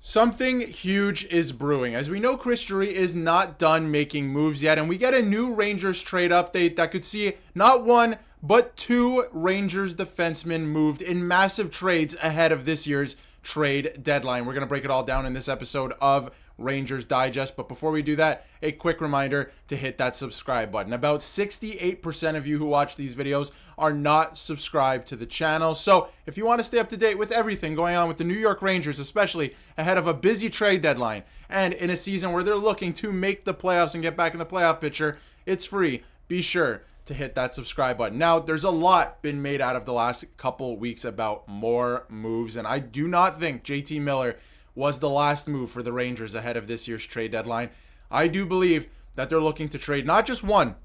Something huge is brewing. As we know, Chris Drury is not done making moves yet, and we get a new Rangers trade update that could see not one, but two Rangers defensemen moved in massive trades ahead of this year's trade deadline. We're going to break it all down in this episode of Rangers Digest, but before we do that, a quick reminder to hit that subscribe button. About 68% of you who watch these videos are not subscribed to the channel, so if you want to stay up to date with everything going on with the New York Rangers, especially ahead of a busy trade deadline and in a season where they're looking to make the playoffs and get back in the playoff picture, it's free. Be sure to hit that subscribe button. Now, there's a lot been made out of the last couple weeks about more moves, and I do not think JT Miller was the last move for the Rangers ahead of this year's trade deadline. I do believe that they're looking to trade not just one,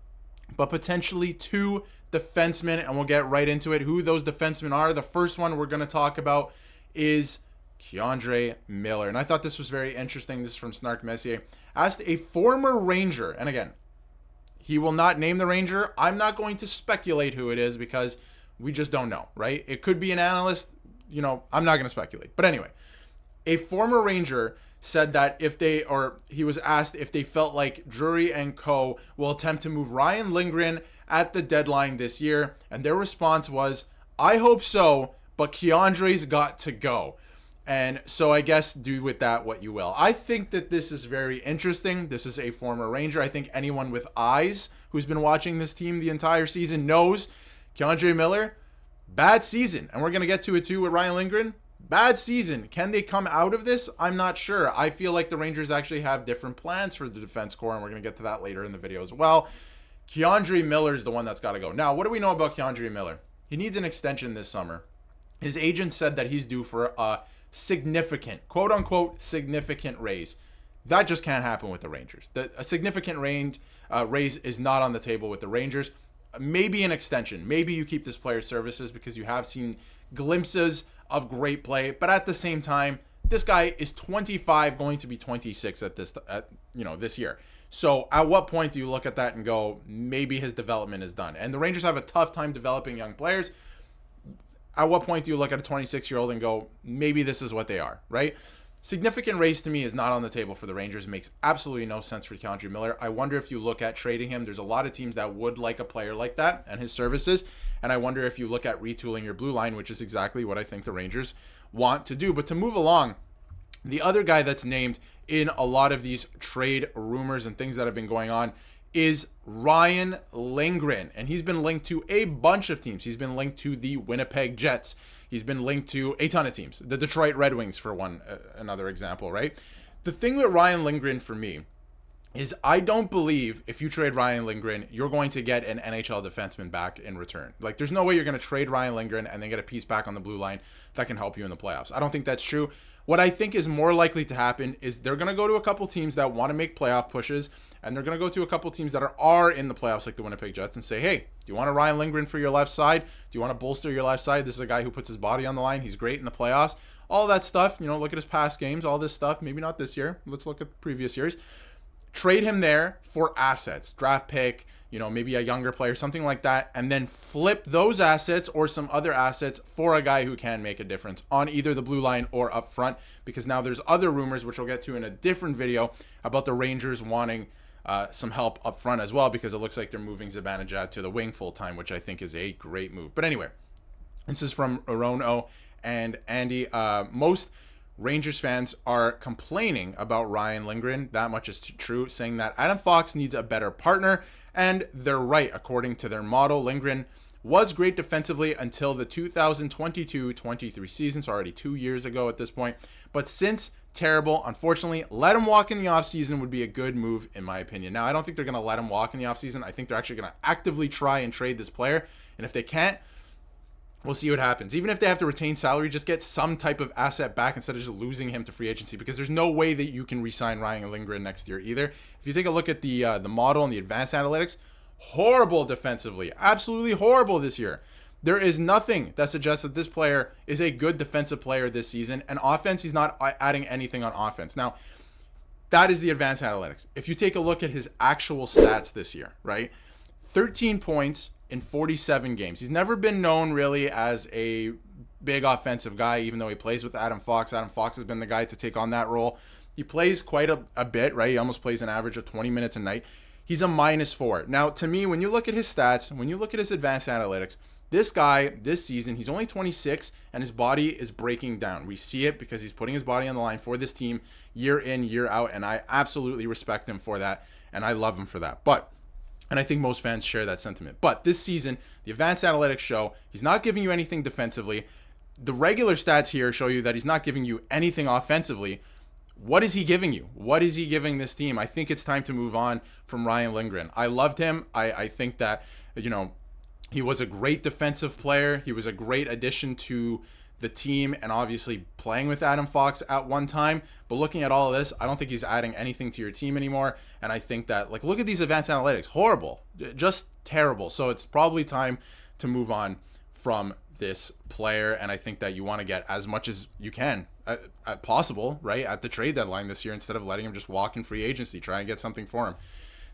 but potentially two defensemen, and we'll get right into it. Who those defensemen are. The first one we're going to talk about is K'Andre Miller, and I thought this was very interesting. This is from Snark Messier. Asked a former Ranger, and again, he will not name the Ranger. I'm not going to speculate who it is because we just don't know, right? It could be an analyst. I'm not going to speculate. But anyway, a former Ranger said that he was asked if they felt like Drury and co. will attempt to move Ryan Lindgren at the deadline this year. And their response was, I hope so, but K'Andre's got to go. And so I guess do with that what you will. I think that this is very interesting. This is a former Ranger. I think anyone with eyes who's been watching this team the entire season knows K'Andre Miller, bad season. And we're going to get to it too with Ryan Lindgren. Bad season. Can they come out of this? I'm not sure. I feel like the Rangers actually have different plans for the defense core, and we're going to get to that later in the video as well. K'Andre Miller is the one that's got to go. Now, what do we know about K'Andre Miller? He needs an extension this summer. His agent said that he's due for a significant, quote-unquote, significant raise. That just can't happen with the Rangers. A significant raise is not on the table with the Rangers. Maybe an extension. Maybe you keep this player's services because you have seen glimpses of great play, but at the same time, this guy is 25, going to be 26 this year. So at what point do you look at that and go, maybe his development is done? And the Rangers have a tough time developing young players. At what point do you look at a 26-year-old and go, maybe this is what they are, right? Significant raise to me is not on the table for the Rangers. It makes absolutely no sense for K'Andre Miller. I wonder if you look at trading him. There's a lot of teams that would like a player like that and his services. And I wonder if you look at retooling your blue line, which is exactly what I think the Rangers want to do. But to move along, the other guy that's named in a lot of these trade rumors and things that have been going on is Ryan Lindgren. And he's been linked to a bunch of teams. He's been linked to the Winnipeg Jets. He's been linked to a ton of teams. The Detroit Red Wings, for another example, right? The thing with Ryan Lindgren for me is I don't believe if you trade Ryan Lindgren, you're going to get an NHL defenseman back in return. Like, there's no way you're going to trade Ryan Lindgren and then get a piece back on the blue line that can help you in the playoffs. I don't think that's true. What I think is more likely to happen is they're going to go to a couple teams that want to make playoff pushes, and they're going to go to a couple teams that are in the playoffs like the Winnipeg Jets and say, hey, do you want a Ryan Lindgren for your left side? Do you want to bolster your left side? This is a guy who puts his body on the line. He's great in the playoffs. All that stuff, look at his past games, all this stuff. Maybe not this year. Let's look at previous years. Trade him there for assets, draft pick, maybe a younger player, something like that, and then flip those assets or some other assets for a guy who can make a difference on either the blue line or up front, because now there's other rumors, which we'll get to in a different video, about the Rangers wanting some help up front as well, because it looks like they're moving Zibanejad to the wing full-time, which I think is a great move. But anyway, this is from Arono and Andy. Most Rangers fans are complaining about Ryan Lindgren. That much is true, saying that Adam Fox needs a better partner, and they're right. According to their model, Lindgren was great defensively until the 2022-23 season, so already 2 years ago at this point. But since terrible, unfortunately, let him walk in the offseason would be a good move, in my opinion. Now, I don't think they're going to let him walk in the offseason. I think they're actually going to actively try and trade this player, and if they can't, we'll see what happens. Even if they have to retain salary, just get some type of asset back instead of just losing him to free agency, because there's no way that you can re-sign Ryan Lindgren next year either. If you take a look at the model and the advanced analytics, horrible defensively. Absolutely horrible this year. There is nothing that suggests that this player is a good defensive player this season. And offense, he's not adding anything on offense. Now, that is the advanced analytics. If you take a look at his actual stats this year, right? 13 points in 47 games. He's never been known really as a big offensive guy, even though he plays with Adam Fox. Adam Fox has been the guy to take on that role. He plays quite a bit, right? He almost plays an average of 20 minutes a night. He's a -4. Now, to me, when you look at his stats, when you look at his advanced analytics, this guy, this season, he's only 26, and his body is breaking down. We see it because he's putting his body on the line for this team year in, year out, and I absolutely respect him for that, and I love him for that. And I think most fans share that sentiment. But this season, the advanced analytics show he's not giving you anything defensively. The regular stats here show you that he's not giving you anything offensively. What is he giving you? What is he giving this team? I think it's time to move on from Ryan Lindgren. I loved him. I think that, he was a great defensive player. He was a great addition to the team, and obviously playing with Adam Fox at one time. But looking at all of this, I don't think he's adding anything to your team anymore. And I think that, look at these advanced analytics. Horrible. Just terrible. So it's probably time to move on from this player, and I think that you want to get as much as you can at possible, right, at the trade deadline this year, instead of letting him just walk in free agency. Try and get something for him.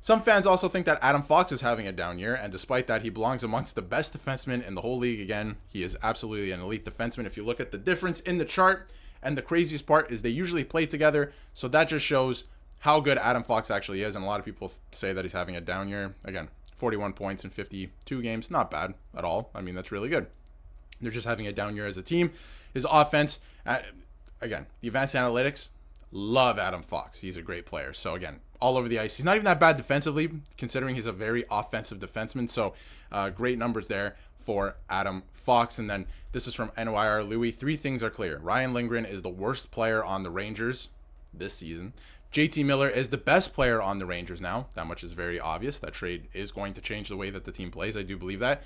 Some fans also think that Adam Fox is having a down year, and despite that, he belongs amongst the best defensemen in the whole league. Again, he is absolutely an elite defenseman. If you look at the difference in the chart, and the craziest part is they usually play together, so that just shows how good Adam Fox actually is, and a lot of people say that he's having a down year. Again, 41 points in 52 games, not bad at all. I mean, that's really good. They're just having a down year as a team. His offense, again, the advanced analytics, love Adam Fox. He's a great player. So again, all over the ice. He's not even that bad defensively, considering he's a very offensive defenseman. So great numbers there for Adam Fox. And then this is from NYR Louis. 3 things are clear. Ryan Lindgren is the worst player on the Rangers this season. JT Miller is the best player on the Rangers now. That much is very obvious. That trade is going to change the way that the team plays. I do believe that.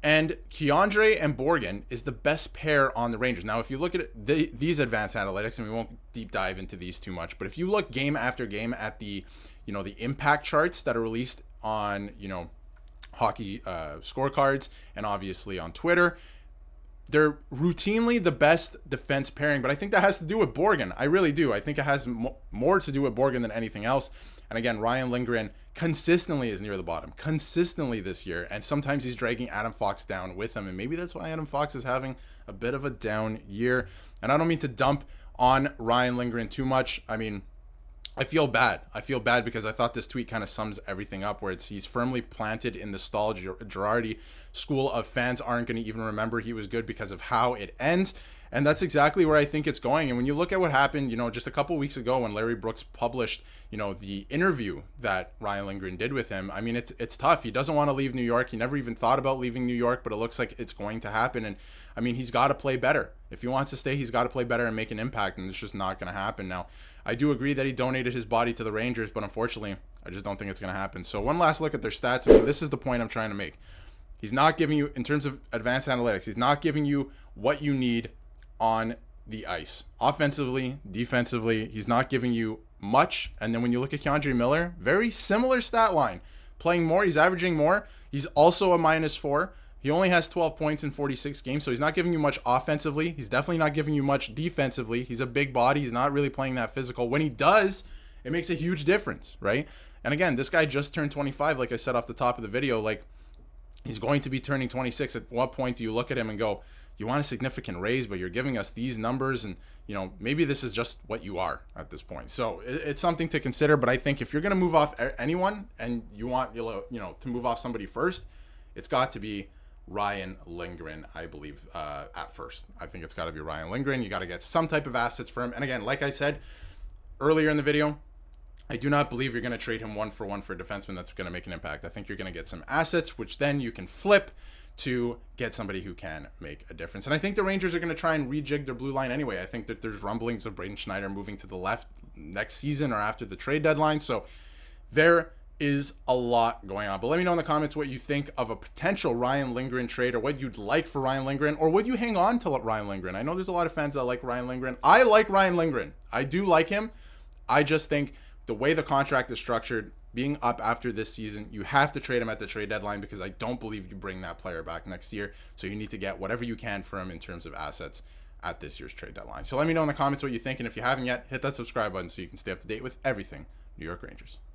And Kreider and Borgen is the best pair on the Rangers. Now, if you look at these advanced analytics, and we won't deep dive into these too much, but if you look game after game at the impact charts that are released on, hockey scorecards and obviously on Twitter, they're routinely the best defense pairing. But I think that has to do with Borgen. I really do. I think it has more to do with Borgen than anything else. And again, Ryan Lindgren consistently is near the bottom, consistently this year. And sometimes he's dragging Adam Fox down with him. And maybe that's why Adam Fox is having a bit of a down year. And I don't mean to dump on Ryan Lindgren too much. I mean, I feel bad. I feel bad because I thought this tweet kind of sums everything up, where he's firmly planted in the Stahl Girardi school of fans aren't going to even remember he was good because of how it ends. And that's exactly where I think it's going. And when you look at what happened, just a couple weeks ago when Larry Brooks published, the interview that Ryan Lindgren did with him, I mean, it's tough. He doesn't want to leave New York. He never even thought about leaving New York, but it looks like it's going to happen. And I mean, he's got to play better. If he wants to stay, he's got to play better and make an impact. And it's just not going to happen. Now, I do agree that he donated his body to the Rangers, but unfortunately, I just don't think it's going to happen. So one last look at their stats. I mean, this is the point I'm trying to make. He's not giving you, in terms of advanced analytics, he's not giving you what you need on the ice. Offensively, defensively, he's not giving you much. And then when you look at Kreider Miller, very similar stat line. Playing more, he's averaging more. He's also a -4. He only has 12 points in 46 games, so he's not giving you much offensively. He's definitely not giving you much defensively. He's a big body. He's not really playing that physical. When he does, it makes a huge difference, right? And again, this guy just turned 25, like I said off the top of the video. He's going to be turning 26. At what point do you look at him and go, you want a significant raise, but you're giving us these numbers, and maybe this is just what you are at this point. So it's something to consider. But I think if you're going to move off anyone and you want to move off somebody first, it's got to be Ryan Lindgren, I believe, at first. I think it's got to be Ryan Lindgren. You got to get some type of assets for him. And again, like I said earlier in the video, I do not believe you're going to trade him 1-for-1 for a defenseman that's going to make an impact. I think you're going to get some assets, which then you can flip to get somebody who can make a difference. And I think the Rangers are going to try and rejig their blue line anyway. I think that there's rumblings of Braden Schneider moving to the left next season or after the trade deadline. So there is a lot going on. But let me know in the comments what you think of a potential Ryan Lindgren trade, or what you'd like for Ryan Lindgren, or would you hang on to Ryan Lindgren? I know there's a lot of fans that like Ryan Lindgren. I like Ryan Lindgren. I do like him. I just think the way the contract is structured, being up after this season, you have to trade him at the trade deadline, because I don't believe you bring that player back next year. So you need to get whatever you can for him in terms of assets at this year's trade deadline. So let me know in the comments what you think. And if you haven't yet, hit that subscribe button so you can stay up to date with everything New York Rangers.